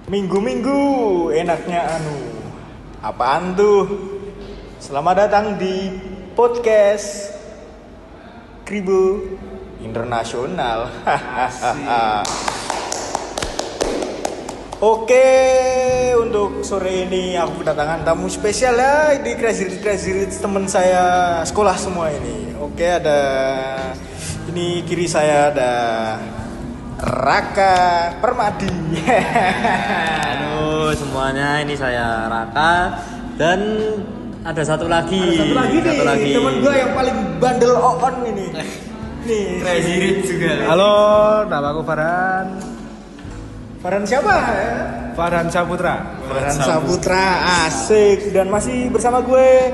Minggu-minggu enaknya apaan tuh? Selamat datang di podcast Kribo Internasional. Oke, untuk sore ini aku kedatangan tamu spesial ya di Crazy Rich teman saya sekolah semua ini. Oke, ada ini kiri saya ada Raka Permadi. Halo semuanya, ini saya Raka dan ada satu lagi nih, teman gue yang paling bandel on ini. Nih, Crazy Rich juga. Halo, nama aku Farhan. Farhan siapa? Farhan Saputra. Farhan Saputra, asik. Dan masih bersama gue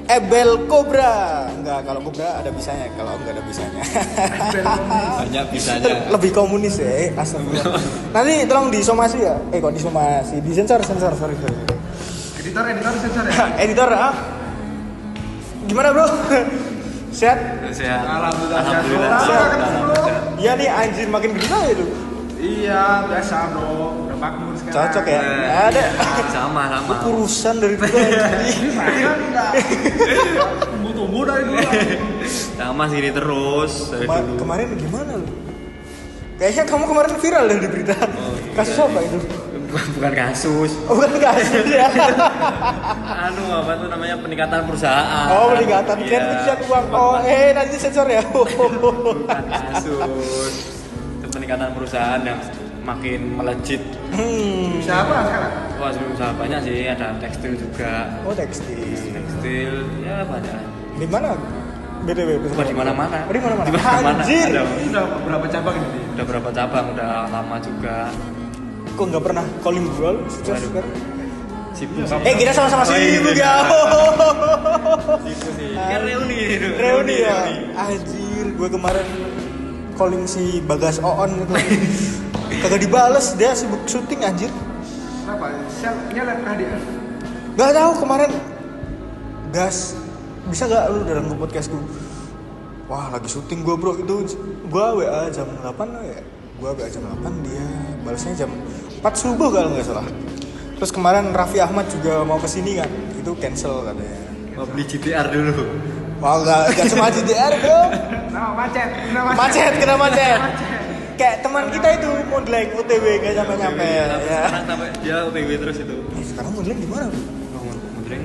Ebel Cobra. Enggak, kalau Cobra ada bisanya, kalau enggak ada bisanya. Banyak bisanya. Lebih komunis ya, astagfirullah. Nanti tolong disomasi ya. Kok disomasi? Disensor, sorry. Editor sensor ya. Editor, gimana bro? Sehat? Sehat. Alhamdulillah. Sehat. Iya nih anjir makin gede aja tuh. Iya, biasa bro. Udah makmur sekarang. Cocok ya? Ada. Sama. Kurusan dari dulu anjir. Saya enggak. Tumbuh dari dulu. Sama sini terus dari dulu. Kemarin gimana lu? Kayaknya kamu kemarin viral deh di berita. Kasus apa itu? Bukan kasus. Bukan kasus ya. Apa tuh namanya, peningkatan perusahaan. Oh, peningkatan kan pencucian uang. Oh, nanti sensor ya. Bukan kasus. Itu peningkatan perusahaan yang makin melejit. Siapa sekarang? Wah, usaha banyak sih, ada tekstil juga. Oh, tekstil. Ya banyak. Di mana? BTW. Bukan di mana-mana. Oh, di mana-mana. Di mana-mana. Anjir. Udah berapa cabang ini? Udah berapa cabang, udah lama juga. Kok nggak pernah calling gue lu sekarang? Sibuk sih. Kita sama-sama sibuk ya. Sibuk sih. Kan Reuni ya. Anjir, gue kemarin calling si Bagas Oon gitu. Kagak dibales, dia sibuk syuting anjir. Kenapa? Nyelap kah dia? Gak tahu kemarin. Gas, bisa gak lu dalam podcastku? Wah, lagi syuting gue bro, itu gue WA jam 8 ya. Gue WA jam 8, dia balasnya jam 4 subuh kalau nggak salah. Terus kemarin Raffi Ahmad juga mau kesini kan, itu cancel katanya. Mau beli GTR dulu. Wah, nggak cuma GTR bro. Kena macet. Kayak teman kita itu modeling OTW nggak nyampe ya. Sekarang sampai dia OTW terus itu. Sekarang modeling di mana bro? Modeling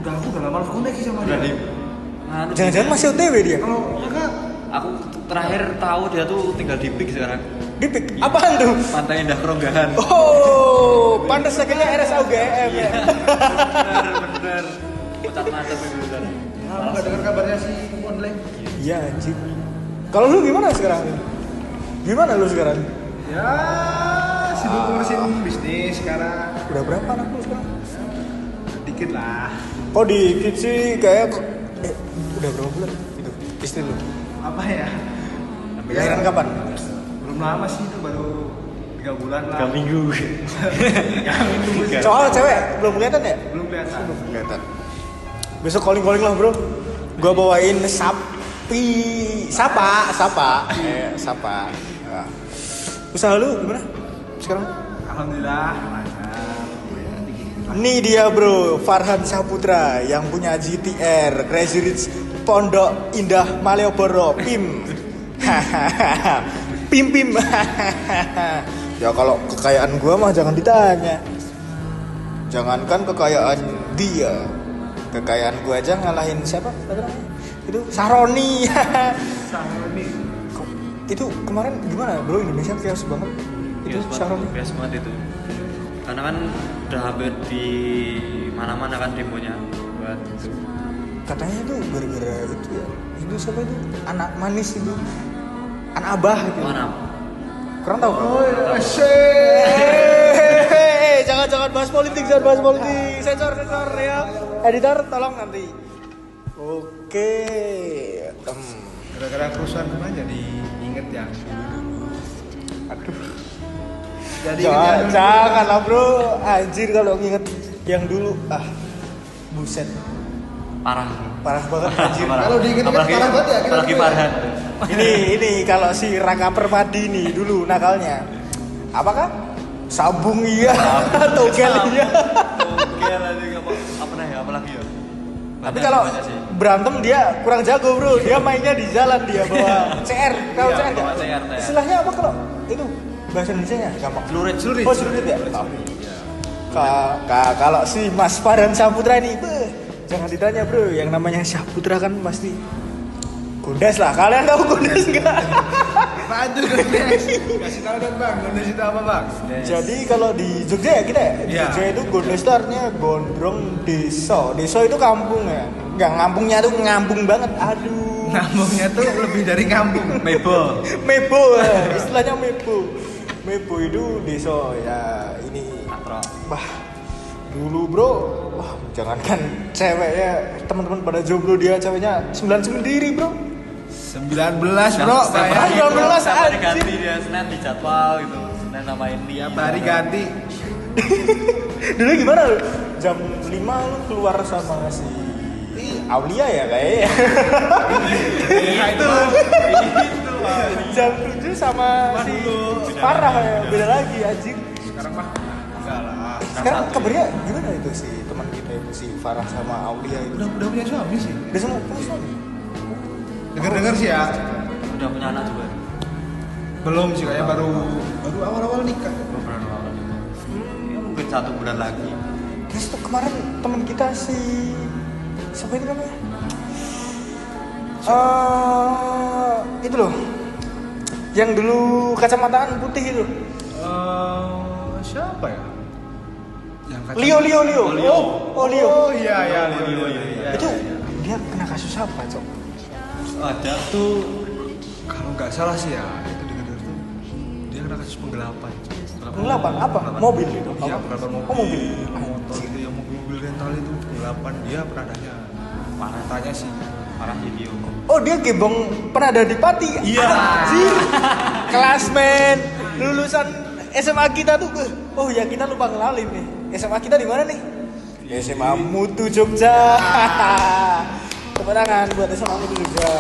Udah lama koneksi sama udah dia. di. Jangan-jangan masih OTW dia? Kalau enggak, Aku terakhir tahu dia tuh tinggal di Pik sekarang. Dipik, apaan tuh? Pantai Indah Keronggahan. Oh, pantas kayaknya RSA UGM ya. Bener. Ucap mantap itu sekarang. enggak dengar kabarnya si online. Iya anjing. Kalau lu gimana sekarang? Gimana lu sekarang? Ya, sibuk ngurusin bisnis sekarang. Udah berapa anak lu sekarang? Dikit lah. Oh dikit sih kayak udah berapa bulan itu istri lu? Apa ya? Lahiran kapan? Belum lama sih, itu baru 3 bulan lah. 3 minggu. Soal cewek belum kelihatan ya? Belum kelihatan. Kelihatan. Besok calling lah bro. Gua bawain sapi, sapa. Ya. Usaha lu gimana sekarang? Alhamdulillah lancar. Ini dia bro, Farhan Saputra yang punya GTR Crazy Rich Pondok Indah Malioboro Pim. Pim. Ya kalau kekayaan gua mah jangan ditanya. Jangankan kekayaan dia, kekayaan gua aja ngalahin siapa? Itu Saroni. Saroni. Itu kemarin gimana bro, Indonesia chaos banget. Itu Saroni. Biasa banget itu. Karena kan udah hampir di mana-mana kan demonya buat itu. Katanya tuh gara-gara itu ya. Itu siapa itu? Anak manis itu. Anak abah gitu. Mana? Kurang tahu. Oh, Jangan bahas politik. Sensor ya. Editor tolong nanti. Oke. Gara-gara kerusuhan kemarin jadi inget yang dulu. Aduh. Jadi Jangan lah bro. Anjir kalau nginget yang dulu. Buset. Parah Banget anjir. Kalau diinget-inget parah banget ya. Apalagi Farhan. Ini kalau si Raka Permadi nih dulu nakalnya. Apakah sabung iya, togel iya. Togel aja apa nih apa lagi ya? Tapi kalau berantem dia kurang jago bro, dia mainnya di jalan dia bawa CR, tahu Iya, CR bawa nggak? CR. Istilahnya apa kalau itu bahasa Indonesia-nya gampang. Celurit. Oh celurit ya. Kalau si Mas Farhan Saputra ini, jangan ditanya bro, yang namanya Saputra kan pasti Gondes lah. Kalian tahu Gondes nggak? Apaan tuh Gondes? Kasih tahu dong bang, Gondes itu apa bang? Jadi kalau di Jogja ya kita ya, di Iya. Jogja itu Gondes itu artinya gondrong desa. Desa itu kampung ya. Enggak, ngampungnya tuh ngambung banget. Aduh. Ngambungnya tuh lebih dari ngambung. Mebo. Mebo, istilahnya mebo. Mebo itu desa ya ini. Katro. Wah, dulu bro, wah jangankan cewek ya, teman-teman pada jomblo dia ceweknya 9 sendiri bro. 19 bro, Setiap bayangin, hari bro. bro, setiap hari anjing. ganti dia Senin di jadwal gitu. Senin sama ini. tiap hari ganti. Dulu gimana lu? Jam 5 lu keluar sama si Aulia ya kayaknya. Itu. Jam 7 sama si Farah ya, beda lagi anjing. Sekarang mah enggak lah. Sekarang kabarnya gimana itu si teman kita itu si Farah sama Aulia itu? Udah punya suami sih. Udah sama punya suami? Dengar sih ya. Udah punya anak juga. Belum sih kayaknya baru awal-awal nikah. Beberapa tahun. Ya mungkin 1 bulan lagi. Terus tuh kemarin teman kita si siapa itu namanya? Itu loh, yang dulu kacamataan putih itu. Siapa ya? Yang Leo. Leo. Oh Leo. Oh iya Leo. Itu dia kena kasus apa cok? Ada tuh Kalau nggak salah sih ya, itu dengar tuh dia kena kasus penggelapan. Penggelapan apa? Mobil itu? Iya, Apa? penggelapan mobil. Oh mobil. Motor itu yang mobil rental itu penggelapan, dia pernah nanya. parah Tanya sih. parah video. Oh dia gebong pernah ada di Pati. Iya. Anjir. Klasmen lulusan SMA kita tuh. Oh ya kita lupa ngelalin nih. SMA kita di mana nih? SMA Mutu Jogja. Tepuk tangan buat SMA Mutu Jogja.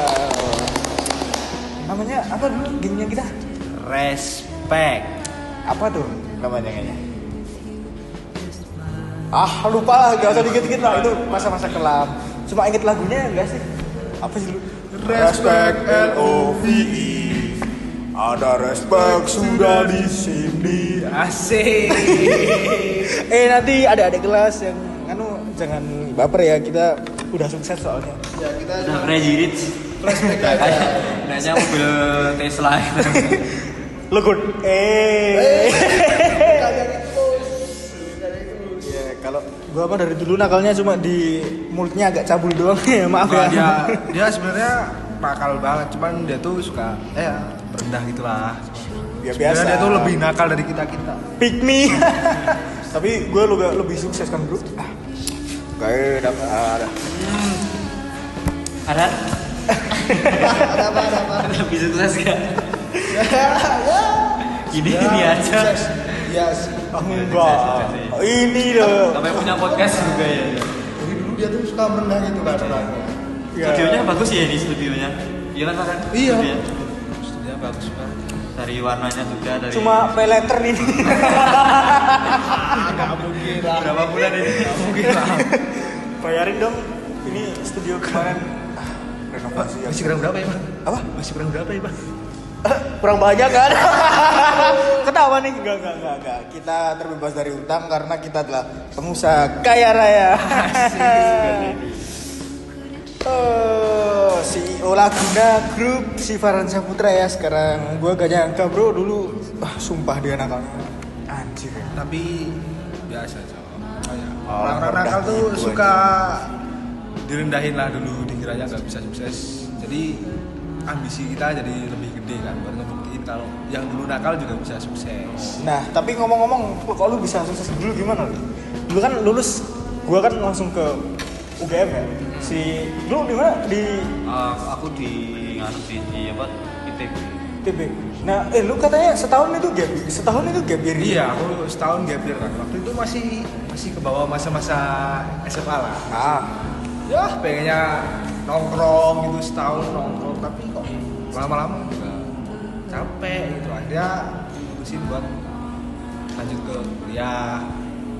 Namanya apa dulu gengnya kita? Respect. Apa tuh namanya kayaknya? Lupa lah, gak usah dikit-dikit lah, itu masa-masa kelam. Cuma inget lagunya enggak sih? Apa sih dulu? Respect LOVE. Ada respect sudah di sini. Asik. Nanti adik-adik kelas yang jangan baper ya, kita udah sukses soalnya. Ya kita Udah crazy rich. flashback aja. Kayaknya mobil Tesla itu. Lo good. Ya, kalau gua apa dari dulu nakalnya cuma di mulutnya agak cabul doang ya, maaf Nah, ya. dia sebenarnya nakal banget, cuman dia tuh suka rendah gitulah. Ya Sebenarnya biasa. dia tuh lebih nakal dari kita. Pick me. Tapi gue lebih sukses kan bro. Kayak ada. Ada? Ada lebih sukses gak? Ini aja. Yes. Enggak. Ini loh. Sampai punya podcast juga ya. Jadi dulu dia tuh suka merendah gitu kan orangnya. Ya. Studionya bagus ya ini studionya. Iya kan Farhan? Iya. Studionya. Dia bagus banget. Dari warnanya juga dari. Cuma pay letter ini. Enggak mungkin lah. Berapa bulan ini? Mungkin lah. Bayarin dong. Ini studio kemarin renovasi ya. Masih kurang berapa ya, Bang? Apa? Masih kurang berapa ya, Bang? Kurang banyak kan? Ketawa nih. Enggak. Kita terbebas dari utang karena kita adalah pengusaha kaya raya. CEO Laguna Group si Farhan Saputra ya sekarang. Gua gak nyangka bro dulu. Sumpah dia nakalnya. Anjir. Tapi biasa, Cok. Orang Orang nakal tuh gitu suka direndahin lah dulu, dikiranya nggak bisa sukses. Jadi ambisi kita jadi lebih gede kan, baru ngebuktiin kalau yang dulu nakal juga bisa sukses. Nah, tapi ngomong-ngomong, kalau lu bisa sukses dulu gimana lu? Dulu kan lulus, gua kan langsung ke UGM ya. Si lu di mana? Di Aku di apa? ITB. TB. Nah, lu katanya setahun itu gap year. Iya, aku setahun gap year kan. Waktu itu masih ke bawah masa-masa SMA lah. Ah, Ya, pengennya nongkrong gitu setahun nongkrong, tapi kok lama-lama juga capek gitu. Akhirnya mutusin buat lanjut ke kuliah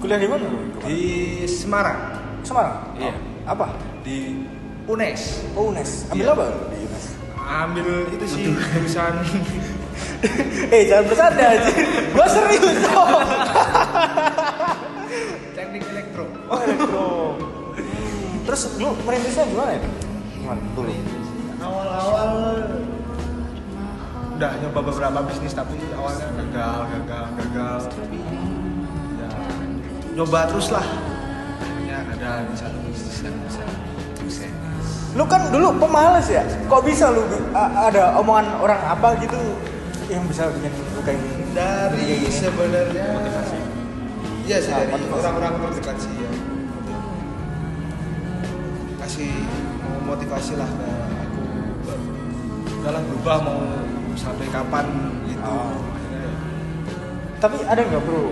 Kuliah di mana lu? di Semarang. Semarang? Iya. Oh, apa? Di UNES. Oh, UNES. Ambil Iya. apa di UNES? Ambil itu sih jurusan Jangan bercanda aja. Gua serius dong. teknik elektro. Oh, elektro. Terus lu merintisnya gimana ya? Gimana dulu? Awal-awal udah nyoba beberapa bisnis tapi awalnya gagal. Tapi ya nyoba terus lah. Akhirnya ada di satu bisnis yang bisa sukses. Lu kan dulu pemalas ya? Kok bisa lu ada omongan orang apa gitu yang bisa bikin lu kayak gini? Dari sebenarnya Motivasi. iya sih dari Motivasi. orang-orang terdekat sih ya. Kasih mau motivasi lah ke aku. Udahlah berubah mau sampai kapan gitu. Oh. Akhirnya ya, Tapi ada nggak bro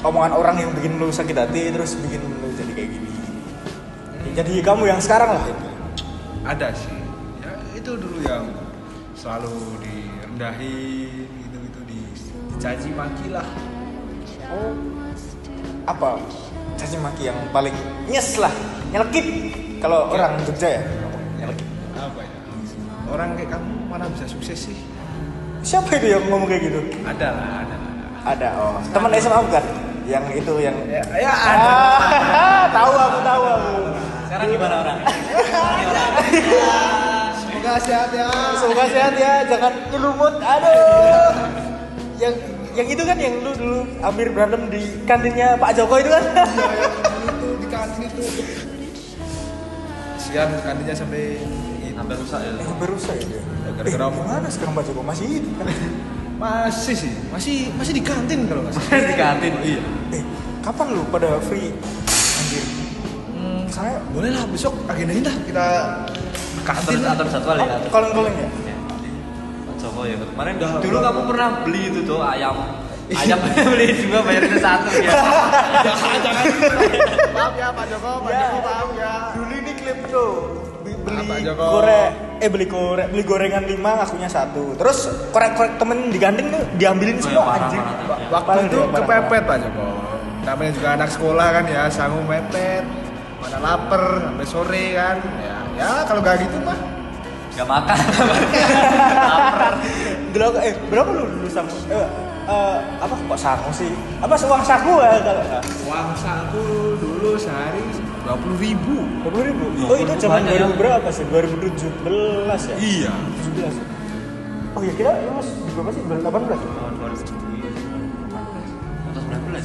omongan orang yang bikin lu sakit hati terus bikin lu jadi kayak gini? Jadi kamu yang sekarang lah. ada sih. Ya itu dulu yang selalu direndahin gitu-gitu dicaci maki lah. Oh, apa caci maki yang paling nyes lah, nyelekit kalau orang Jogja ya? Nyelekit. Apa ya? Orang kayak kamu mana bisa sukses sih? Siapa itu yang ngomong kayak gitu? Ada lah. Ada, oh teman SMA bukan? Yang itu yang Ya ada. tahu aku. Sekarang gimana orang? Semoga sehat ya. Semoga sehat ya, jangan nyelumut. Aduh. Yang itu kan yang lu dulu hampir berantem di kantinnya Pak Joko itu kan? Itu di kantin itu. Sian kantinnya sampai Hampir rusak ya. Hampir rusak ya dia. Gara-gara apa? Gimana sekarang Pak Joko masih hidup kan? Masih sih, masih di kantin kalau nggak salah. Di kantin. Iya. Kapan lu pada free? Anjir. Saya Boleh lah besok agendain dah kita kantin lah. Atur jadwal ya. koleng-koleng ya? Pak Joko ya. Kemarin Udah, dulu udah. kamu pernah beli itu tuh ayam. Ayam beli dua bayarnya satu ya. Jangan. Maaf ya Pak Joko, Pak Ya. Joko maaf ya. Dulu ini klip tuh beli Apa, Joko? beli gorengan 5 ngakunya 1. Terus korek-korek temen digandeng tuh diambilin Oh, semua ya, parah, anjir. parah. Waktu Parah itu dia, parah, kepepet Pak Joko. Namanya juga anak sekolah kan ya, sanggup mepet. Mana lapar sampai sore kan. Ya kalau gak gitu mah Gak makan. Dulu berapa lu dulu sama apa kok sangu sih? Apa uang saku ya kalau uang saku dulu sehari 20.000. 20.000. Oh, itu zaman banyak ya. 2000 berapa sih? 2017 ya? Iya. 17. Oh ya kira lu mas berapa sih? 18 ya? Tahun 2000. Atau 19?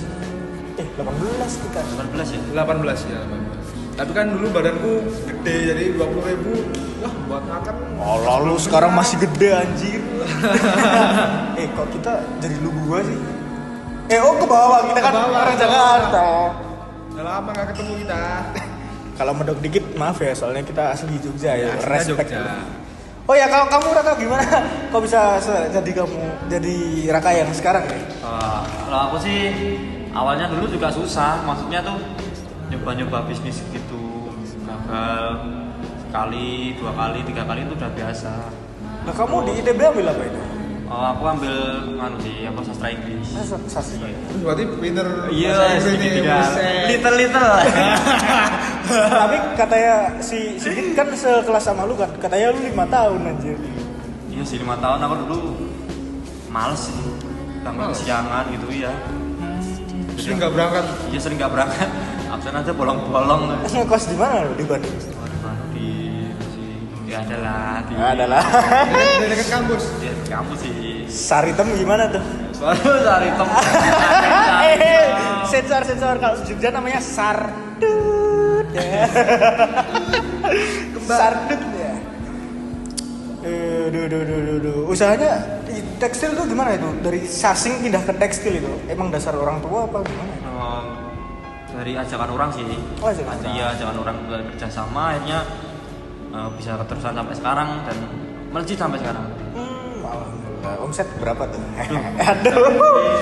18 kita. 18 ya? 18 ya 18. Tapi kan dulu badanku gede jadi 20.000. Wah buat makan. Oh lalu sekarang masih gede anjir. Kok kita jadi lu gua sih? Oh ke bawah kita kan Ke bawah, orang ke bawah. Jakarta. Udah lama gak ketemu kita. Kalau medok dikit maaf ya soalnya kita asli Jogja ya. aslinya Respect. Jogja. Oh ya kalau kamu Raka gimana? Kok bisa jadi Raka yang sekarang ya? Kalau aku sih awalnya dulu juga susah, maksudnya tuh nyoba-nyoba bisnis gitu, gagal sekali, 2 kali, 3 kali itu udah biasa. Nah kamu di ITB ambil apa itu? Aku ambil apa sastra Inggris. Sastra. Terus berarti pinter Iya, bahasa Inggris nih, sedikit-sedikit. buset. Little. Tapi katanya si Sigit kan sekelas sama lu kan? Katanya lu 5 tahun anjir. Iya sih 5 tahun aku dulu males sih, bangun Males? siangan gitu ya. Sering nggak berangkat. Iya sering nggak berangkat, absen aja bolong-bolong. Ngekos di mana lu di Bandung? Ya adalah di Adalah. Dekat kampus. di kampus sih. Saritem gimana tuh? Baru cari tem. Sensor kalau Jogja namanya sardut ya. Sardut ya. Duh. Usahanya di tekstil tuh gimana itu? Dari sasing pindah ke tekstil itu? Emang dasar orang tua apa gimana? Dari ajakan orang sih. Oh, ajakan orang. Iya, ajakan orang kerja sama akhirnya bisa keterusan sampai sekarang dan melejit sampai sekarang. Alhamdulillah. Omset berapa tuh?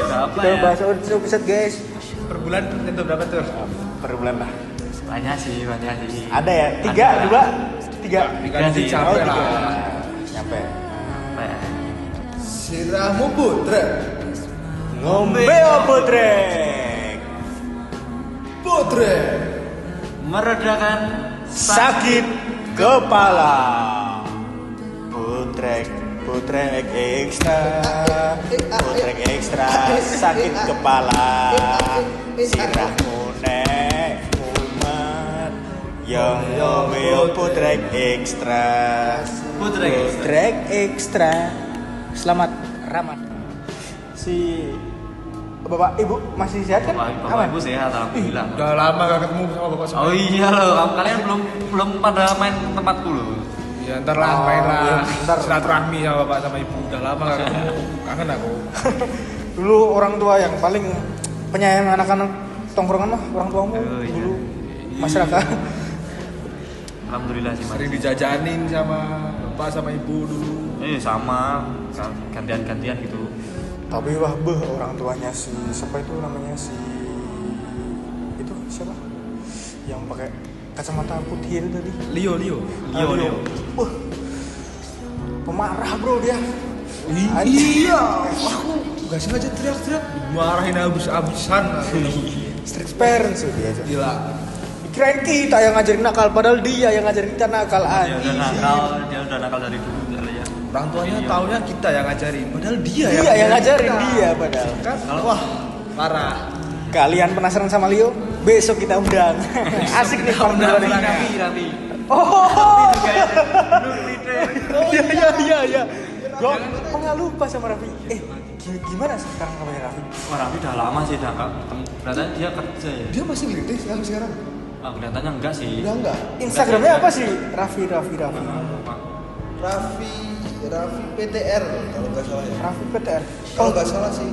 Berapa Kita ya? bahas omset guys. Per bulan tentu berapa tuh? Per bulan lah. Banyak sih. Ada ya? 3, Ada. 2, 3. Tiga sih. capek Oh, 3. lah. Nyampe. Apa ya? Sirahmu putra. Ngombe Putrek. Putrek. Meredakan Sakit kepala. Putrek ekstra. Putrek ekstra sakit kepala. Sirahmu nek umat. Yang ngombe Putrek ekstra. Putrek ekstra. Selamat Ramadan. Si Bapak Ibu masih sehat kan? Bapak Ibu sehat, alhamdulillah. Udah lama gak ketemu sama bapak sama. Oh iya loh, kalian belum pada main ke tempatku loh. Ya ntar lah main lah. iya, ntar. Silaturahmi sama bapak sama ibu. Udah lama gak ketemu. Kangen aku. Dulu orang tua yang paling penyayang anak-anak tongkrongan mah orang tuamu Oh, iya. dulu masyarakat. Alhamdulillah sih Mas. Sering dijajanin sama bapak sama ibu dulu. Sama gantian-gantian gitu. Tapi wah orang tuanya si siapa itu namanya si itu siapa yang pakai kacamata putih itu tadi. Leo. Leo. Wah pemarah bro dia. Iya. Aku gak sengaja teriak-teriak. Marahin habis-habisan. Strict parents sih dia. Gila. Kirain kita yang ngajarin nakal padahal dia yang ngajarin kita nakal Dia aja. udah nakal dari dulu kali ya. Orang tuanya taunya kita yang ngajarin. Padahal dia Yang ngajarin kita. dia padahal. Kan? Wah, parah. Kalian penasaran sama Leo? Besok kita undang. Asik nih kawan undang nih. Rafi. Oh. Nur Iya. Gue nggak lupa sama Raffi. Gimana sekarang kabarnya Raffi? Wah, Raffi udah lama sih udah enggak ketemu. Kelihatannya dia kerja ya. Dia masih ngelitik sekarang. Kelihatannya enggak sih. Udah enggak. Instagramnya apa sih? Raffi. Raffi PTR kalau nggak salah ya. Raffi PTR. Kalau nggak salah sih.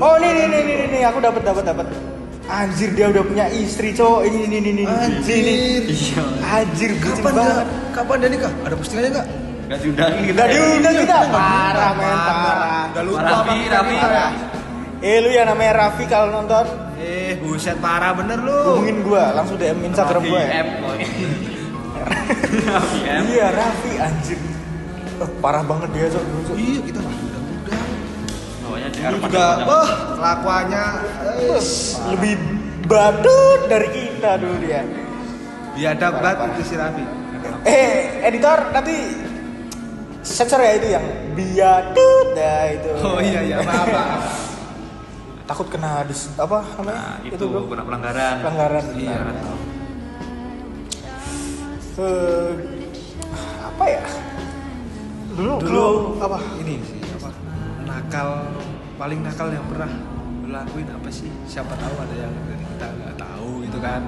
Oh nih aku dapat. Anjir dia udah punya istri cowok ini. Anjir. Iya. Anjir bucin banget. Kapan dia nikah? Ada postingannya nggak? Enggak diundangin kita. Nggak diundang kita. Parah men parah. Udah lupa Raffi. parah. Lu yang namanya Raffi kalau nonton Buset parah bener lu. hubungin gua langsung DM Instagram gua ya. Raffi M. Iya Raffi anjir. Parah banget dia Cok. Iya kita mah udah. Bawanya di Dulu juga, wah kelakuannya Lebih badut dari kita dulu dia. biadab banget itu si Raffi. Editor nanti sensor ya itu yang biadut ya itu. Oh iya maaf. Takut kena apa namanya? Nah, itu bro. kena pelanggaran. Pelanggaran. Iya. Apa ya? Dulu apa? Ini sih apa? Paling nakal yang pernah lu lakuin apa sih? Siapa tahu ada yang dari kita nggak tahu gitu kan.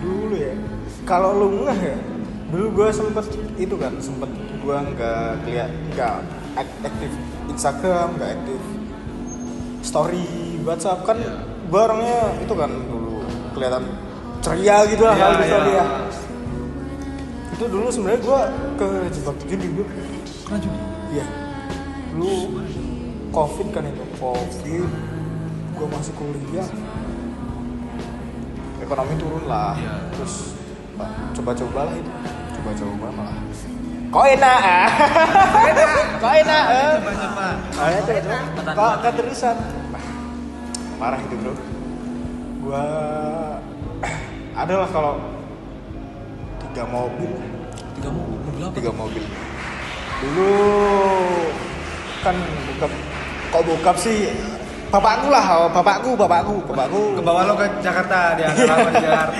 Dulu ya. Kalau lu ngeh ya. Dulu gue sempet gue nggak aktif Instagram, nggak aktif story WhatsApp kan. Gue orangnya itu kan dulu kelihatan ceria gitu lah kalau di story ya. Itu dulu sebenarnya gue kejebak judi gue. Pernah juga. Iya. Dulu COVID kan itu. Gue masih kuliah. Ekonomi turun lah. Iya. Terus coba-coba lah itu. Coba-coba malah. Kok enak? Coba. Ayo coba. Kok keterusan? Parah itu bro. Gue adalah kalau 3 mobil. 3 mobil. Dulu kan bokap sih bapakku. Ke bawah lo ke Jakarta, dia agak lama di Jakarta.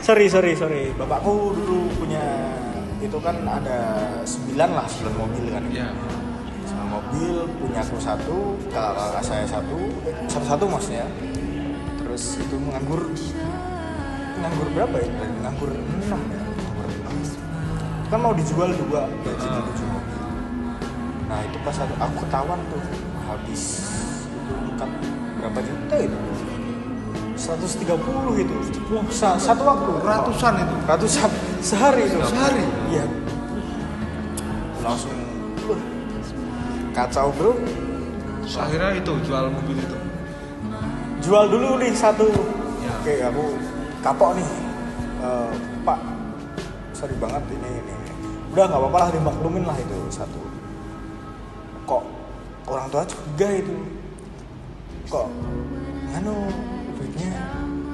sorry bapakku dulu punya itu kan ada 9 mobil kan. Iya. 9 mobil, punya aku 1, kakak saya 1 maksudnya. Terus itu nganggur berapa ya? Nganggur 6 ya. Kan mau dijual 2 gaji 7 mobil. Nah itu pas aku ketahuan tuh habis itu kan berapa juta itu? 130 itu. Wah, satu waktu ratusan sehari itu. Sehari? Iya. Langsung kacau bro. Akhirnya itu jual mobil itu. Jual dulu nih 1. Ya. Oke, aku kapok nih. Pak, sorry banget ini. Udah nggak apa-apa lah dimaklumin lah itu 1. Kok orang tua curiga itu. kok anu duitnya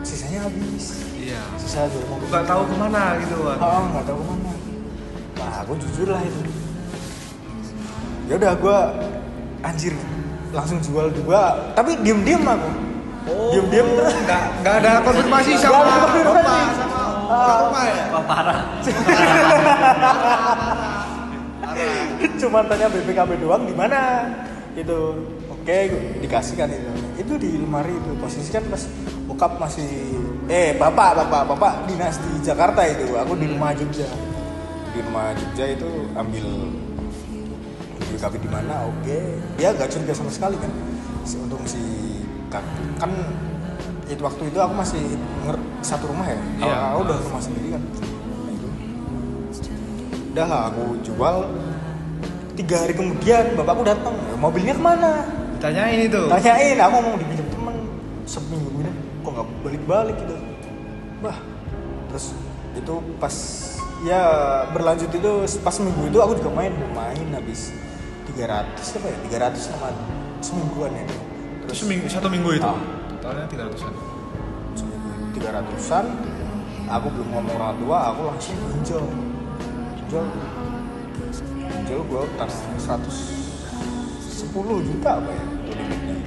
sisanya habis. Iya. Sisa jual mobil. Nggak tahu kemana gitu kan. Oh, nggak tahu kemana. Nah, aku jujur lah itu. Ya udah gue anjir langsung jual 2, tapi diem aku. Diem terus Nggak ada konfirmasi sama Nggak ada konfirmasi. bapak sama orang rumah ya. Wah, parah. cuma tanya BPKB doang di mana itu. Oke, dikasih kan itu di lemari itu. Posisi kan pas bokap masih bapak dinas di Jakarta itu, aku di rumah Jogja. Di rumah Jogja itu ambil BPKB di mana. Oke, dia gak curiga sama sekali kan. Untung si kan itu waktu itu aku masih satu rumah ya. Kalau udah rumah sendiri kan. Nah, itu. Udah lah aku jual. 3 hari kemudian bapakku datang, mobilnya kemana? Ditanyain itu. Tanyain, aku ngomong dipinjam temen. Seminggu kemudian kok nggak balik gitu. Bah, terus itu pas ya berlanjut itu pas minggu itu aku juga main habis 300 apa ya? 300 sama semingguan ya. Terus satu minggu itu. Totalnya 300-an. Seminggu 300-an. Aku belum ngomong orang tua, aku langsung pinjol gue utang 110 juta apa ya itu limitnya,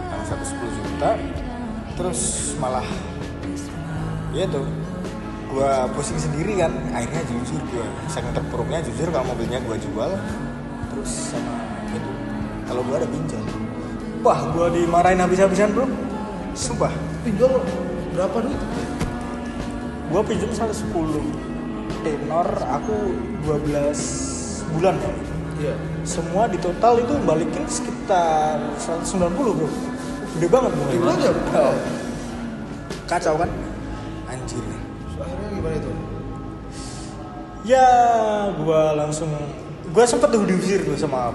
utang 110 juta. Terus malah ya tuh gue pusing sendiri kan. Akhirnya jujur gue saking terpuruknya jujur kalau mobilnya gue jual. Terus sama itu kalau gue ada pinjol, wah gue dimarahin habis-habisan bro, sumpah. Pinjol berapa duit? Gue pinjam 110, tenor aku 12 bulan ya. Iya. Semua di total itu balikin sekitar 190 bro. Gede banget bro. Gede banget ya? Oh. Kacau kan? Anjir. Akhirnya gimana itu? Ya gua sempet tuh diusir tuh sama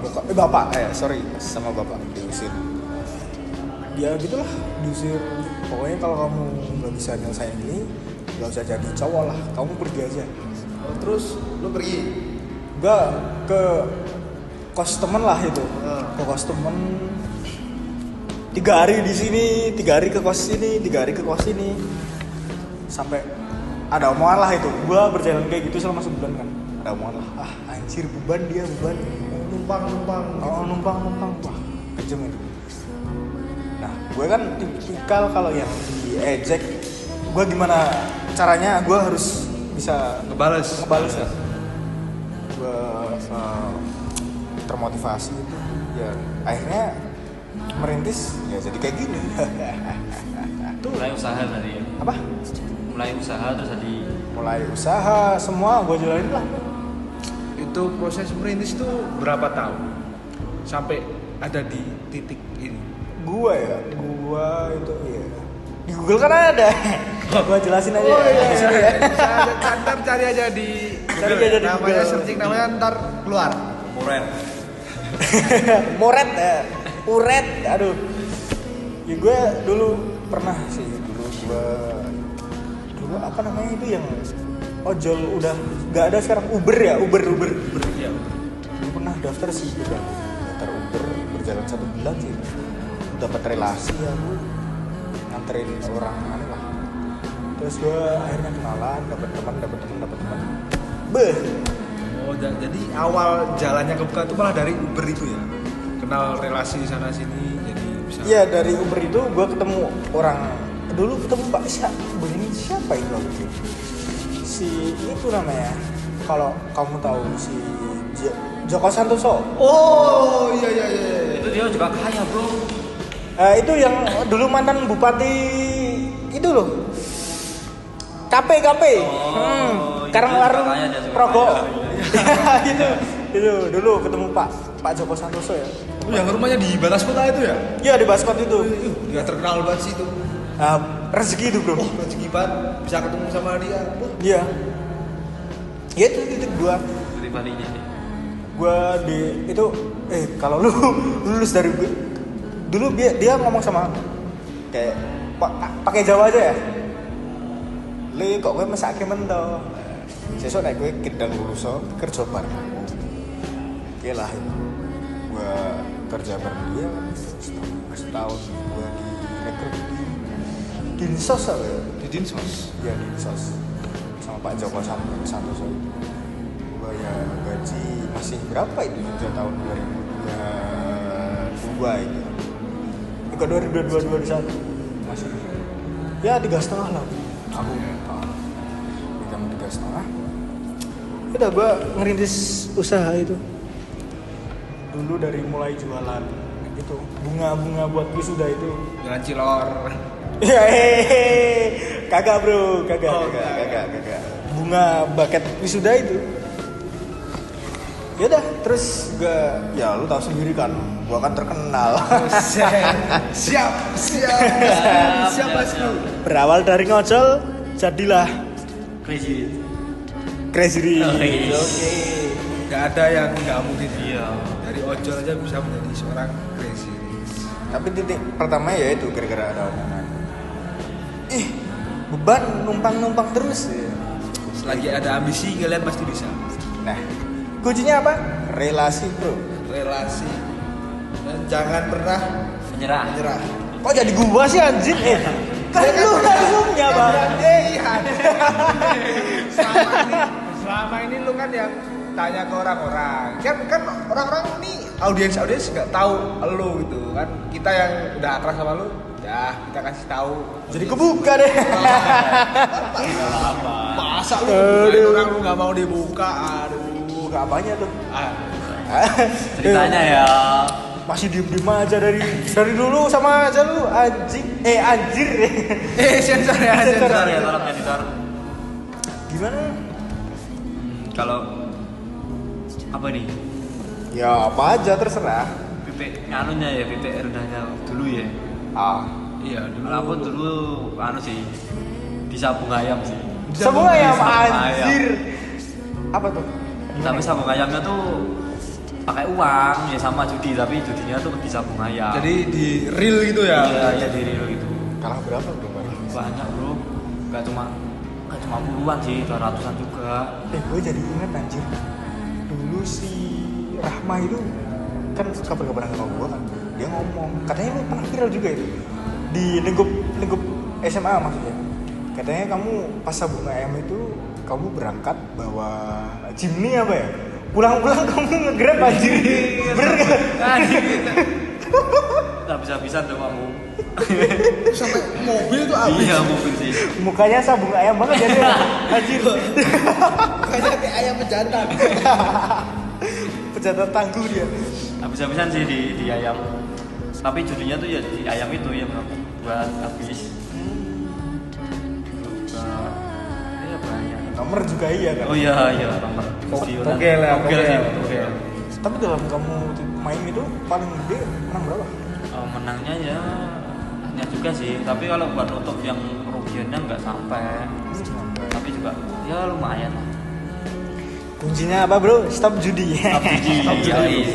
sama bapak diusir. Ya gitulah diusir. Pokoknya kalau kamu nggak bisa nyelesain ini, nggak usah jadi cowok lah. Kamu pergi aja. Oh, terus lu pergi? Gua ke kos temen lah itu. Ke kos temen 3 hari di sini, 3 hari ke kos sini, 3 hari ke kos sini, sampai ada omongan lah itu. Gua berjalan kayak gitu selama sebulan kan. Ada omongan lah, anjir beban Numpang. numpang wah kejam itu. Nah gue kan tipikal kalau yang diejek, gue gimana caranya gue harus bisa ngebales kan. Gue termotivasi itu ya akhirnya merintis ya jadi kayak gini. Mulai usaha tadi ya. Apa? Mulai usaha semua gue jalanin lah. Itu proses merintis itu berapa tahun sampai ada di titik ini? Gua itu ya di Google kan ada. Gua jelasin aja. Di sini ya. Ntar cari aja di namanya Google. searching namanya ntar keluar. Moret ya. Uret. Aduh. Ya gue dulu pernah sih dulu apa namanya itu yang ojol udah nggak ada sekarang, Uber ya. Dulu pernah daftar sih udah daftar Uber, berjalan 1 bulan sih dapat relasi ya, gue nganterin orang aneh lah. Terus gue akhirnya kenalan, dapat teman. Oh, jadi awal jalannya kebuka itu malah dari Uber itu ya? Kenal relasi sana sini, jadi bisa. Iya, dari Uber itu gue ketemu orang. Dulu ketemu Pak siapa itu waktu itu? Si itu namanya, kalau kamu tahu si Joko Santoso. Oh iya. Itu dia juga kaya bro. Itu yang dulu mantan bupati itu loh. KP. Karangwaru Progo. Itu dulu ketemu Pak Joko Santoso ya. Oh, yang rumahnya di Batas Kota itu ya? Iya di Baskot itu. Dia terkenal banget sih itu. Rezeki itu bro. Oh, rezeki banget bisa ketemu sama dia. Iya. Ya itu titik gua. Pribadinya nih. Gua di itu kalau lu lulus dari dulu dia ngomong sama kayak pakai Jawa aja ya. Li kok gue mesake mento. Sesuk nek gue kendang lulus kerja bareng. Oke lah itu. Gua kerja bareng dia kan. tahun gue direkrut di Dinsos apa ya? Di Dinsos. Iya Dinsos sama Pak Joko Santoso itu. Gue ya gaji masih berapa itu tahun 2022 itu. Ke 2022 masih ya 3,5 lah aku pegang 3,5. Udah gue ngerintis usaha itu dulu dari mulai jualan itu bunga buat wisuda itu. Jalan Cilor. Ya kagak bro, kagak. Bunga buket wisuda itu. Ya udah, terus ya lu tahu sendiri kan, gua kan terkenal. Siap bosku. Berawal dari ngojol, jadilah Crazy. Crazy Rich. Oke. Gak ada yang nggak mungkin. Iya. Dari ojol aja bisa menjadi seorang crazy. Tapi titik pertama ya itu gara-gara ada omongan. Beban numpang terus. Selagi ada ambisi kalian pasti bisa. Nah, kuncinya apa? Relasi bro. Relasi. Dan jangan pernah Menyerah. Kok jadi gua sih anjing? Kan lu langsungnya bang. Selama ini lu kan yang tanya ke orang-orang. Kan orang-orang ini audiens nggak tahu lu gitu kan. Kita yang udah akrab sama lu, ya kita kasih tahu. Jadi kebuka deh. Masa lu bukain orang lu nggak mau dibuka? Aduh. Buka apanya tuh? Ceritanya ya. Masih diem aja dari dulu sama aja lu anjing. Anjir. Sensor ya. Tolong editor. Gimana? Kalau apa nih? Ya apa aja terserah. Pipi nganunya ya, pipi rendahnya dulu ya. Iya dulu. Kalau aku dulu anu sih di sabung ayam sih. Semua ya Sabung anjir. Apa tuh? Tapi sabung ayamnya tuh pakai uang ya sama judi, tapi judinya tuh di sabung ayam. Jadi di real gitu ya? Iya di real gitu. Kalah berapa bro? Banyak bro, nggak cuma puluhan sih, 200-an juga. Gue jadi ingat anjir. Dulu si Rahma itu kan kabar-kabaran sama gue kan. Dia ngomong, katanya lu pernah viral juga itu di lingkup SMA maksudnya. Katanya kamu pas sabung ayam itu kamu berangkat bawa Jimny apa ya? Pulang-pulang kamu nge-grab anjir. Bener gak? Nggak bisa-bisa tuh kamu. Sampai mobil tuh habis. Iya mobil sih. Mukanya sabung ayam banget jadi anjir. Kayak ayam pejantan. Pejantan tangguh dia. Habis-habisan sih di ayam. Tapi judinya tuh ya di ayam itu yang buat habis. Ya banyak. Nomor juga iya kan. Oh iya nomor. Togel ya, Togel. Tapi dalam kamu main itu paling gede menang berapa? Menangnya ya hanya juga sih. Tapi kalau buat nutup yang kerugiannya nggak sampai. Tapi juga ya lumayan lah. Kuncinya apa bro? Stop judi. Stop judi.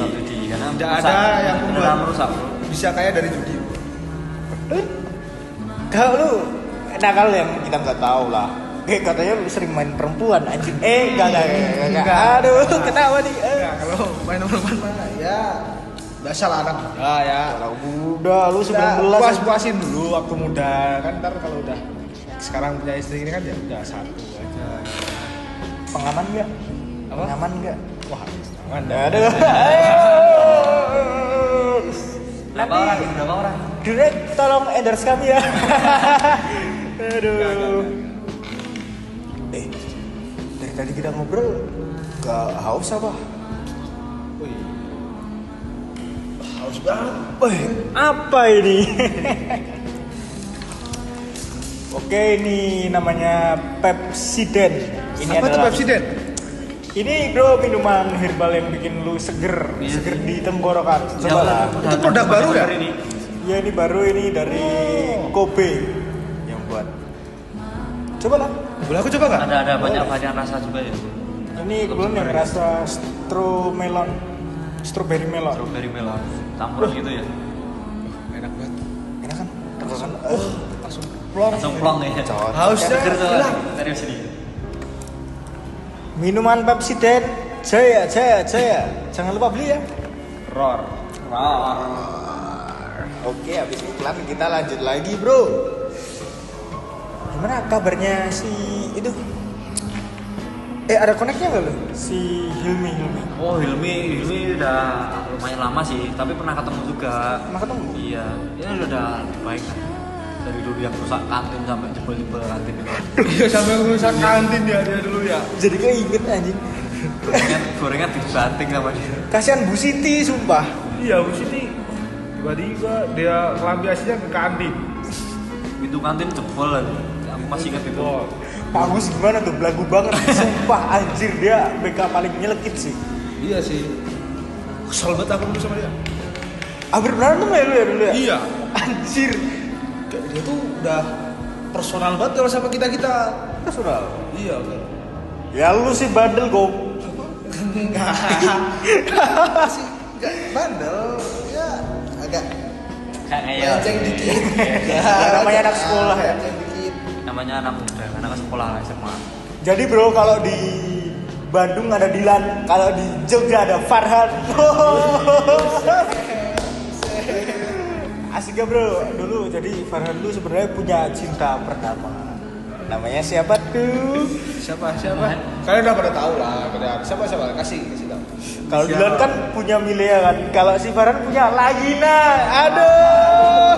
Karena Tidak ada yang membuat merusak bro. bisa kaya dari judi. Kalau lu nakal yang kita nggak tahu lah. Katanya lu sering main perempuan anjing. Enggak. Aduh, kenapa nih? Nah, kalau main perempuan mana ya biasa lah anak muda ya. Kalau muda lu 19 puas-puasin dulu waktu muda kan, ntar kalau udah sekarang punya istri ini kan ya udah satu aja. pengaman enggak? Apa? Pengaman enggak? Wah, aman. Aduh. Berapa orang? Direk tolong endorse kami ya. Aduh. Dari tadi kita ngobrol gak haus apa? Wih. Haus banget. Wih, apa ini? Oke, ini namanya Pepsiden. Ini Apa tuh adalah Pepsiden? Ini bro minuman herbal yang bikin lu seger di tenggorokan. Coba lah. Itu produk baru ya? Ini. Ya ini baru ini dari Kobe yang buat. Coba lah. Boleh aku coba nggak? Ada banyak varian rasa juga ya. Ini kebetulan yang rasa strawberry melon. Strawberry melon. Campuran gitu ya. Enak banget. Enak kan? Tenggorokan. Langsung plong. Langsung plong ya. Hausnya Seger tuh. hilang. Serius ini. Minuman Pepsiden Jaya. Jangan lupa beli ya. Roar. Oke, habis iklan kita lanjut lagi, bro. Gimana kabarnya si itu? Ada koneknya nggak lo? Si Hilmi. Oh Hilmi udah lumayan lama sih, tapi pernah ketemu juga. Pernah ketemu? Iya, dia udah lebih baik kan. Dari dulu yang rusak kantin sampai jebol-jebol kantin itu. Iya sampai rusak kantin dia dulu ya. Jadi keinget anjing. Gorengan dibanting sama dia. Kasihan Bu Siti, sumpah. Iya Bu Siti tiba-tiba dia kelambiasinya ke kantin. Pintu kantin jebol aja. Aku masih ingat itu. Oh. Pak Agus gimana tuh, belagu banget. Sumpah anjir, dia BK paling nyelekit sih. Iya sih. Kesel banget aku dulu sama dia. Hampir berantem ya dulu ya? Iya. Anjir. Dia tuh udah personal banget kalau sama kita. Personal. Iya betul. Ya lu sih bandel kok. Enggak sih, enggak bandel. Ya agak Kayak lenceng dikit. Ya, namanya anak sekolah ya. Lenceng dikit. Namanya anak muda, anak sekolah SMA. Jadi bro, kalau di Bandung ada Dilan, kalau di Jogja ada Farhan. Asik ya bro, dulu jadi Farhan dulu sebenarnya punya cinta pertama. Namanya siapa tuh? Siapa? Kalian udah pada tahu lah. Siapa? Kasih tahu. Kalau Dilan kan punya Milea kan, kalau si Farhan punya Lagina. Aduh.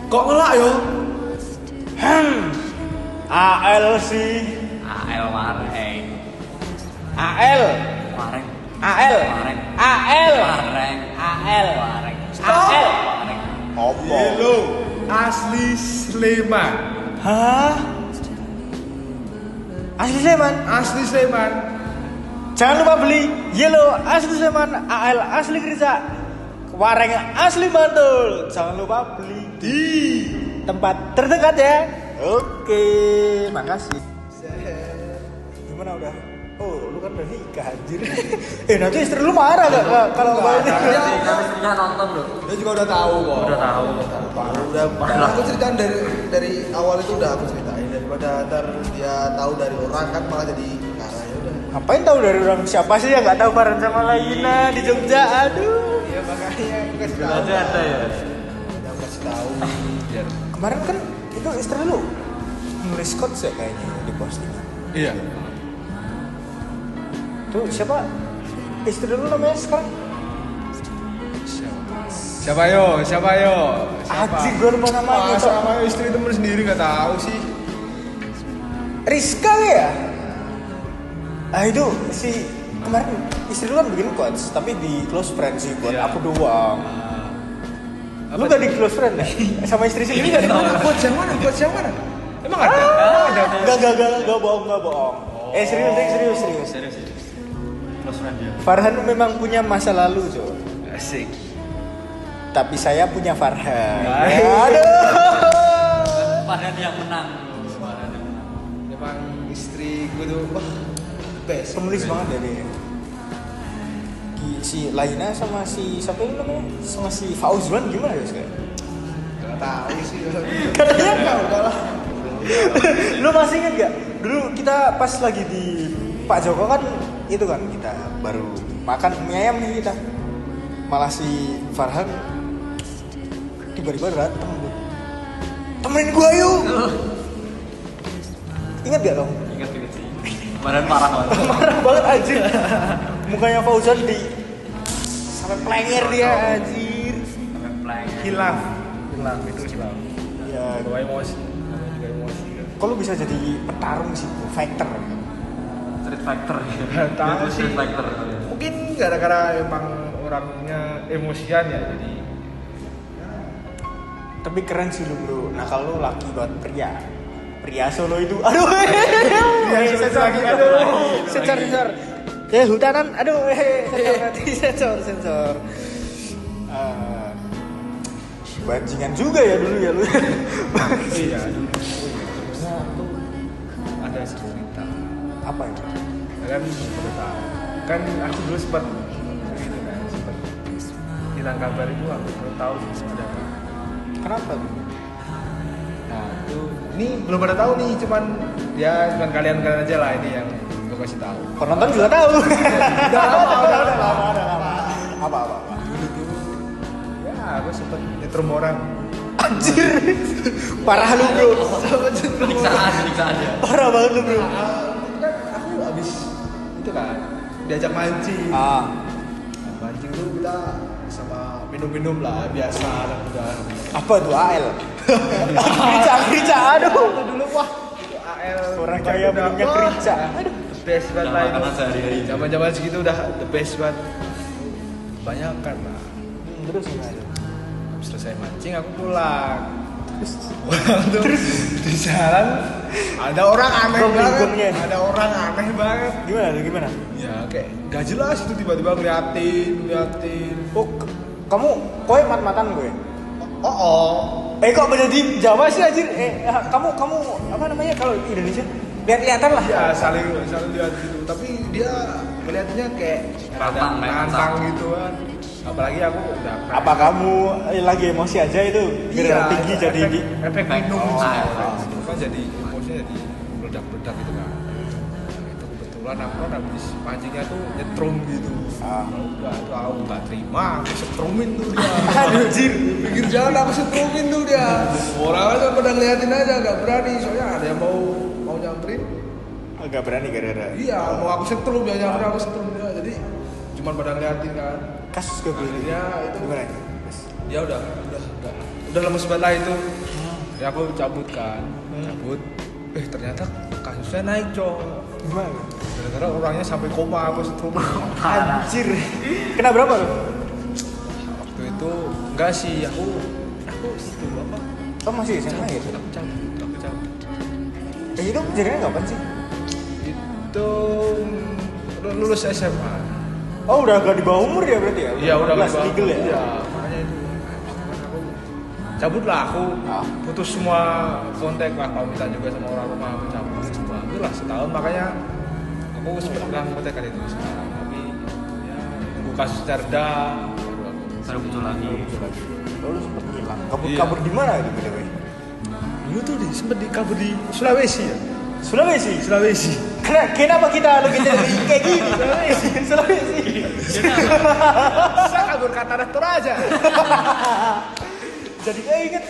Kok ngelak yo? AL sih. AL Mareng. AL. Mareng. AL. Mareng. AL. Mareng. AL. Mareng. AL. Mareng. Opo. Hello. Asli Sleman. Hah? Asli Sleman. Asli Sleman. Jangan lupa beli Yellow asli Sleman, AL asli Gerisa, Wareng asli Bantul. Jangan lupa beli di tempat terdekat ya. Oke, makasih. Gimana udah? Oh, lu kan udah nikah anjir. Nanti istri lu marah gak kalau balik? Tapi istrinya nonton loh. Dia juga udah tahu kok. Udah tahu. Udah aku ceritain dari awal itu udah aku ceritain, daripada ntar dia tahu dari orang kan malah jadi perkara. Ya udah. Ngapain tahu dari orang, siapa sih yang nggak tahu Farhan sama Laina di Jogja? Aduh. Iya makanya aku kasih tahu. Ada ya. Aku kasih tahu. Biar. Kemarin kan itu istri lu nulis quotes ya kayaknya di postingan. Iya. Tuh siapa? Istri lu namanya sekarang? Siapa yo? Anjing gue lupa namanya. Masa sama istri temen sendiri nggak tahu sih. Rizka ya? Itu si kemarin istri lu kan bikin quotes tapi di close friend sih buat Iya. aku doang. Lu gak di close friend ya? Sama istri sendiri gak di mana? Quotes yang mana? Emang ada? Gak bohong. Serius. Serius. Close friend dia. Farhan memang punya masa lalu, Jo. Asik. Tapi saya punya Farhan. Baik. Aduh. Farhan yang menang. Farhan yang menang. Emang istri gue tuh wah best. Penulis banget ya dia. Si Laina sama si siapa itu namanya? Sama si Fauzwan gimana ya sekarang? Gak tahu sih. Katanya Ya udahlah. Lu masih inget gak? Dulu kita pas lagi di Pak Joko kan itu kan kita baru makan mie ayam nih kita. Malah si Farhan tiba-tiba datang bro. Temenin gua yuk. Ingat gak kamu? Ingat sih. Farhan parah banget. Marah banget anjir. Mukanya Fauzan di sampai plenger dia anjir. Sampai plank. Hilaf itu hilaf. Ya, Bawa emosi. Namanya juga emosi. kok lu bisa jadi petarung sih, fighter? Street Fighter. Tahu Dia tuh sih. Street Fighter. Mungkin gara-gara emang orangnya emosian ya jadi. Tapi keren sih lu bro. Nah kalau lu laki banget pria Solo itu, aduh, sensor lagi, aduh, sensor, ya hutanan, aduh, sensor. Bajingan juga ya dulu ya lu. Iya. Sebenarnya tuh ada cerita. Apa itu? Kan udah tahu. Kan aku dulu sempat gitu kan, sempat hilang kabar itu aku belum tahu ada. Kenapa tuh? Nah itu ini belum pada tahu nih, cuman kalian aja lah ini yang gue kasih tahu. Penonton juga tahu. Udah lama. Apa? Dulu tuh ya sempet nyetrum orang. Anjir. Parah lu, Bro. Peniksaan ya. Parah banget lu, Bro. Itu kan aku habis itu kan diajak mancing. Mancing tuh kita sama minum-minum lah biasa dan udah. Apa tuh AL? Kerica, aduh. Itu dulu wah itu AL Orang kaya minumnya kerica. Aduh. The best banget lah itu. Makanan sehari-hari. Zaman-zaman segitu udah the best banget. Banyak kan lah. Terus gimana? Habis selesai mancing aku pulang. Pulang tuh di jalan ada orang aneh Gongnya. banget. Ada orang aneh banget. Gimana? Ya kayak gak jelas itu tiba-tiba ngeliatin. Oh, kamu kowe mat-matan gue. Oh. Kok menjadi Jawa sih anjir? Kamu apa namanya kalau Indonesia? Lihat-lihatan lah. Ya saling lihat gitu. Tapi dia melihatnya kayak Pantang, nantang gitu kan. Apalagi aku udah Apa kamu lagi emosi aja itu? Biar tinggi jadi efek minum Oh, sih. efek. Itu kan jadi emosinya jadi meledak-meledak gitu kan. Itu kebetulan aku kan habis mancingnya tuh nyetrum gitu. Udah tuh aku nggak terima, aku setrumin tuh dia. Anjir. Pinggir jalan aku setrumin tuh dia. Orang aja pada ngeliatin aja nggak berani soalnya ada yang mau nyamperin. Agak berani gara-gara. Iya, mau aku setrum ya nyamperin aku setrum dia. Jadi cuman pada ngeliatin kan. Kasus gue beli. Akhirnya itu Gimana? ya udah lemes banget lah itu. Ya aku cabut kan, cabut. Ternyata kasusnya naik cok. Gimana? Gara-gara orangnya sampai koma aku setrum. Anjir. Kena berapa lu? Waktu itu enggak sih, aku itu apa? Oh masih SMA ya? Aku cabut. Itu kejadiannya kapan sih? Itu lulus SMA. Oh udah agak di bawah umur ya berarti ya? Iya udah kelas legal ya? Iya, makanya itu. Aku cabut lah aku putus semua kontak lah, pamitan juga sama orang rumah aku cabut semua. Itulah setahun makanya aku sebenarnya kontak itu sekarang. Tapi ya nunggu kasus cerda Baru muncul lagi. Oh, lu sempet hilang. Iya. Kabur di mana gitu btw? dulu tuh sempet kabur di Sulawesi ya. Sulawesi. Kenapa kita lu gitu kayak gini? Sulawesi. Saya kabur kata rektor aja. Jadi inget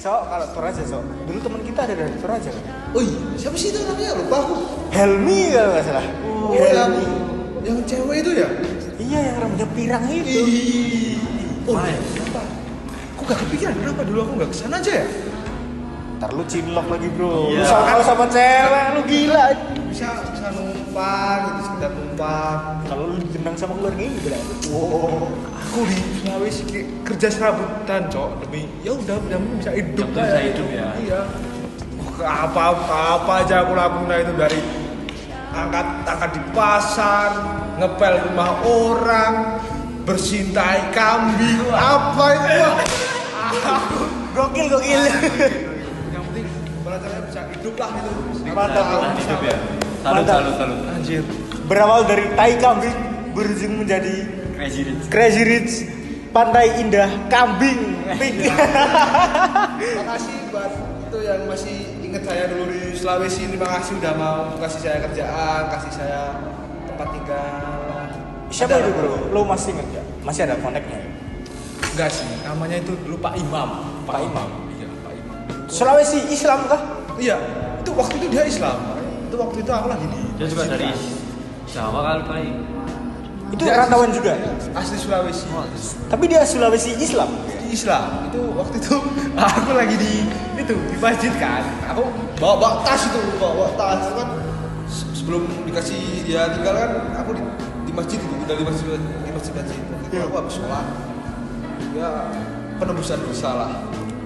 kalau Toraja dulu teman kita ada dari Toraja kan? Oh iya, siapa sih itu namanya? Lupa aku. Helmi kalau nggak salah. Oh, Helmi. yang cewek itu ya? Iya yang rambutnya pirang itu. Oh, kenapa? Aku gak kepikiran kenapa dulu aku gak kesana aja ya? Ntar lu cinlok lagi bro. Iya. Lu sama cewek lu gila. Bisa numpang gitu, sekedar numpang. Kalau lu ditendang sama keluarga ini gila. Wow, aku di Sulawesi kerja serabutan cok demi ya udah bisa hidup Yang lah bisa hidup ya. Iya. Apa aja aku lakuin itu dari angkat di pasar, ngepel rumah orang, bersihin tai kambing, apa itu? Gokil. Yang penting belajarnya bisa hidup lah itu. Mantap, Bertahan hidup ya. Mantap. Salut. Anjir. Berawal dari tai kambing berujung menjadi Crazy Rich. Rich Pantai Indah Kambing. Makasih buat itu yang masih inget saya dulu di Sulawesi. Terima kasih udah mau kasih saya kerjaan, kasih saya tempat tinggal. Siapa Ada itu lah. bro? Lo masih inget ya? Masih ada kontaknya? Enggak sih, namanya itu dulu Pak Imam. Pak Imam. Iya, Pak Imam. Sulawesi Islam kah? Iya, itu waktu itu dia Islam. Itu waktu itu aku lagi di. Dia juga dari Jawa kali paling. Itu Dia rantauan juga. Asli Sulawesi. Tapi dia Sulawesi Islam. Di Islam. Itu waktu itu aku lagi di masjid kan. Aku bawa tas itu, bawa tas itu kan sebelum dikasih dia tinggal kan aku di masjid itu, udah di masjid. Waktu itu aku habis sholat. Ya penebusan dosa lah.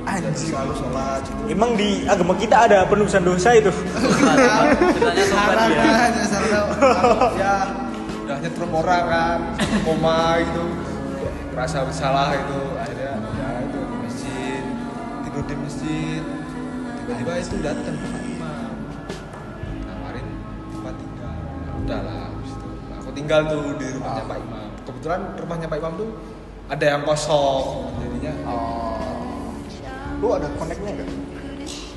Anjir. Selalu sholat gitu. Emang di agama kita ada penebusan dosa itu. Ceritanya sobat dia. Ya udah nyetrum orang kan koma gitu merasa bersalah itu akhirnya ya itu di masjid tidur di masjid tiba-tiba itu datang Pak Imam nawarin tempat tinggal udahlah habis itu aku tinggal tuh di rumahnya Pak Imam kebetulan rumahnya Pak Imam tuh ada yang kosong jadinya Lu ada kontaknya nggak?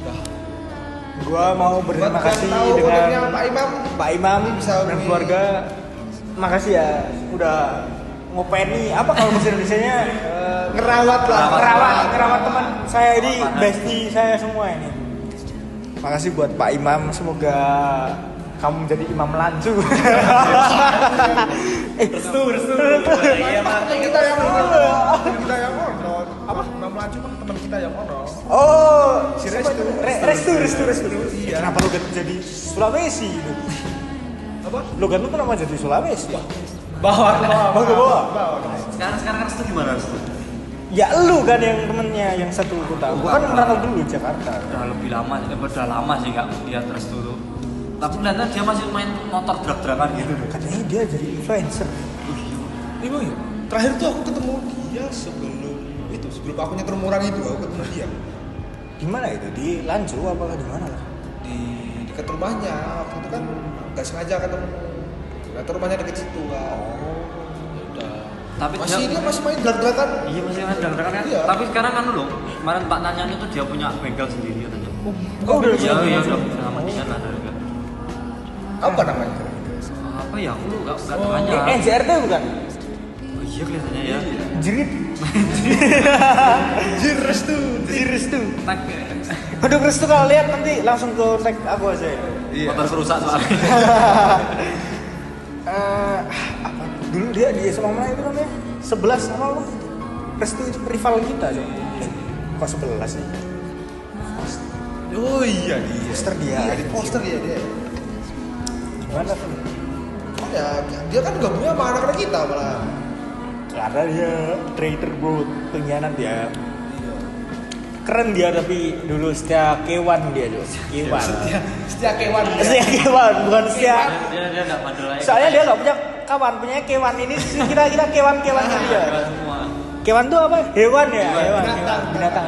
udah Gua mau berterima buat kasih yang tahu kontaknya dengan Pak Imam bisa dan hubungi. keluarga. Makasih ya udah ngopeni apa kalau bahasa Indonesianya ngerawat lah. Ngerawat teman saya ini, bestie saya semua ini. Makasih buat Pak Imam, semoga kamu menjadi imam lancu. Restu. Iya, Mas. Kita yang ono. Apa? Imam Lancu kan teman kita yang ono. Oh, Si Restu. Restu. Iya. Kenapa lo jadi Sulawesi itu? Apa? Logan lu kenapa jadi Sulawesi? Bawa. Sekarang kan Restu gimana Restu? Ya lu kan yang temennya yang satu kota. Gua kan merantau dulu di Jakarta. Udah lebih lama, udah lama sih nggak lihat Restu tuh. Tapi ternyata dia masih main motor drag-dragan gitu deh. Katanya dia jadi influencer. Ibu ya. Terakhir tuh aku ketemu dia sebelum aku nyetir orang itu aku ketemu dia. Di mana itu? Di Lancu apakah di mana? Di dekat rumahnya. Waktu itu kan nggak sengaja ketemu. Ternyata rumahnya deket situ kan. Udah. Tapi Dia masih main drag-dragan. Iya masih main drag-dragan kan. Iya. Tapi sekarang kan loh, kemarin Pak nanya itu dia punya bengkel sendiri katanya. Oh, udah Iya udah sama dia lah dari kan. Apa namanya? Apa ya aku nggak Oh, tanya. NJRT bukan? Oh iya kelihatannya ya. Jerit. Restu. Tak Aduh Restu kalau lihat nanti langsung ke tag aku aja ya. Iya. motor kerusak soalnya. Apa? Dulu dia di SMA mana itu namanya? 11 sama apa? Restu itu rival kita aja. Kok 11 sih? Oh iya dia. Poster dia. Iya di poster dia. Gimana tuh? Ya dia kan gabungnya sama anak-anak kita malah. Karena dia traitor bro, pengkhianat dia. Keren dia tapi dulu setia kewan dia tuh. Kewan. Setia kewan dia. Setia kewan bukan setia. Dia enggak bandel lagi. Soalnya dia nggak punya kawan, punya kewan ini kita kewan-kewan dia. Semua. Kewan tuh apa? Hewan ya? Hewan. Binatang.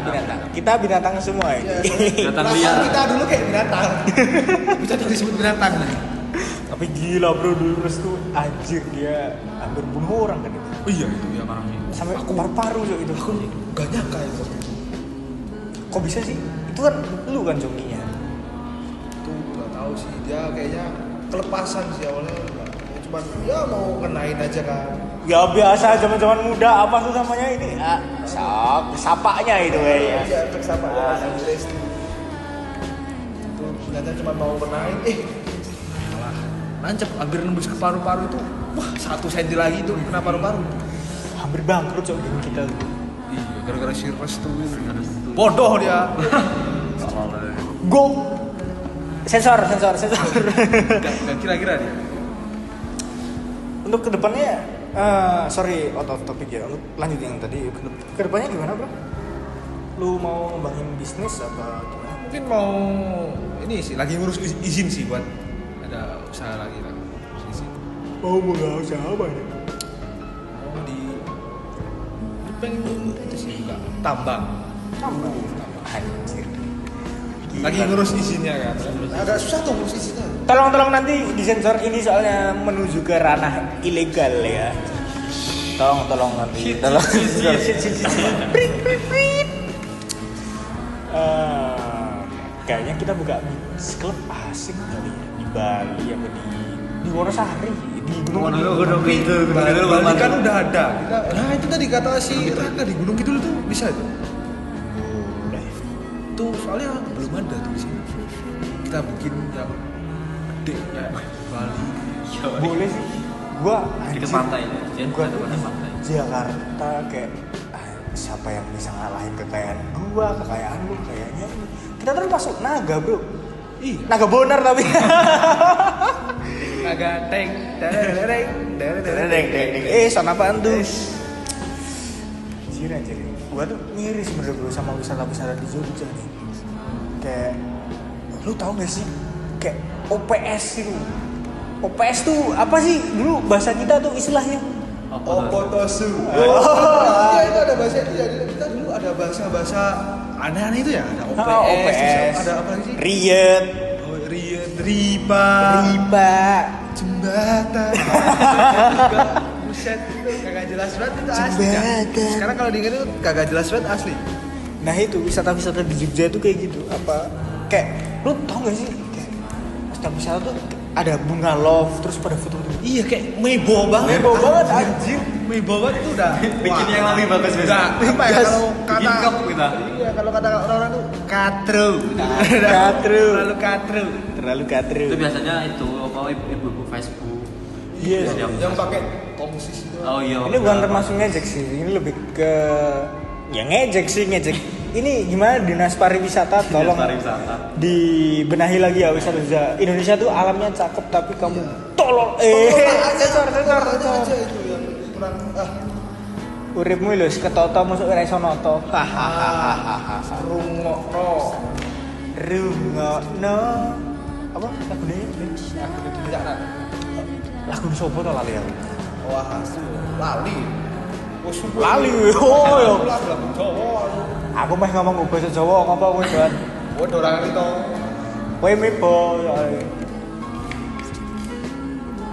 Kita binatang semua ini. Binatang liar. Kita dulu kayak binatang. Bisa disebut binatang. Tapi gila bro, dulu Restu anjir dia hampir bunuh orang kan itu. Oh iya itu ya Parah sih. Sampai paru-paru loh itu. Aku gak nyangka itu. Kok bisa sih? Itu kan lu kan jokinya. Itu gak tahu sih dia kayaknya kelepasan sih awalnya. Cuman ya mau kenain aja kan. Ya biasa zaman-zaman muda apa tuh namanya ini? Sapaknya itu kayaknya. Iya efek sama Restu. Itu ternyata cuma mau kenain. Malah nancep hampir nembus ke paru-paru itu. Wah 1 senti lagi itu kena paru-paru. Hampir bangkrut coba geng kita. Iya gara-gara si Restu itu. Bodoh dia. Go. Sensor. Gak kira-kira dia. Untuk kedepannya, sorry out of topic ya. Untuk lanjut yang tadi. Kedepannya gimana bro? Lu mau ngembangin bisnis apa gimana? Mungkin mau ini sih lagi ngurus izin sih buat ada usaha lagi lah. Izin. Mau buka usaha apa ya? Mau di pengen itu sih buka tambang. Anjir. Lagi ngurus izinnya kan. Agak susah tuh ngurus izinnya. Tolong nanti disensor ini soalnya menuju ke ranah ilegal ya. Tolong nanti. Tolong. Kayaknya kita buka klub asik kali ya di Bali apa di Wonosari di Gunung Kidul. Bali kan udah ada. Nah itu tadi kata si Raka di Gunung Kidul tuh bisa itu. Boleh. Tuh soalnya belum ada tuh di sini. Kita bikin yang gede kayak Bali. Boleh sih. Gua Di anjir, pantai itu. gua Dia ada pantai. Jakarta kayak siapa yang bisa ngalahin kekayaan gua, kekayaan lu kayaknya ini. Kita termasuk naga, bro. Ih, Naga bonar tapi. agak teng. Son apaan tuh? Anjir. Gua tuh miris sebenernya bro sama wisata-wisata di Jogja nih. Kayak, lu tau gak sih? Kayak OPS itu. OPS tuh apa sih? Dulu bahasa kita tuh istilahnya. Opotosu. Iya itu ada bahasa itu ya. Kita dulu ada bahasa aneh-aneh itu ya. Ada OPS. Terus ada apa lagi sih? Riet. Oh, Riet, Riba, Jembatan. Buset itu kagak jelas banget itu asli. Ya. Jembatan. Sekarang kalau diingat itu kagak jelas banget asli. Nah itu wisata-wisata di Jogja tuh kayak gitu. Apa? Kayak lu tau gak sih? Kayak wisata tuh ada bunga love terus pada foto-foto. Iya kayak mebo banget. Mebo banget anjir. Mebo banget tuh udah. Bikin yang lebih bagus Udah, apa ya Gas. kalau Bikin kata kop kita. Iya, kalau kata orang-orang tuh katru. Katru. Terlalu katru. Terlalu katru. Itu biasanya itu apa ibu-ibu Facebook. Iya. Yang pakai komposisi itu. Oh iya. Ini bukan termasuk ngejek sih, ini lebih ke ya ngejek sih ngejek. Ini gimana dinas pariwisata tolong pariwisata. dibenahi lagi ya wisata Indonesia tuh alamnya cakep tapi kamu tolol sensor. aja itu yang kurang Uripmu lho ketoto masuk ora iso noto. rungokno. Rungokno. Apa lagune? Lagu sopo to lali aku. Wah, lali. Wes Lali. Oh yo. lagu Jawa. Aku meh ngomong bahasa Jawa ngapa kowe doan. Kowe ora ngerti to. Kowe mebo ya.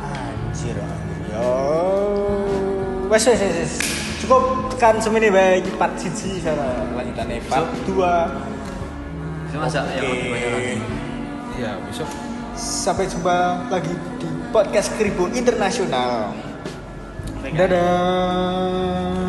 Anjir. Yo. Wes. Cukup tekan semene bae part 1 sana lanjutane part 2. Itu masa yang lebih banyak lagi. Iya, besok Sampai jumpa lagi di podcast Kribo Internasional. Dadah.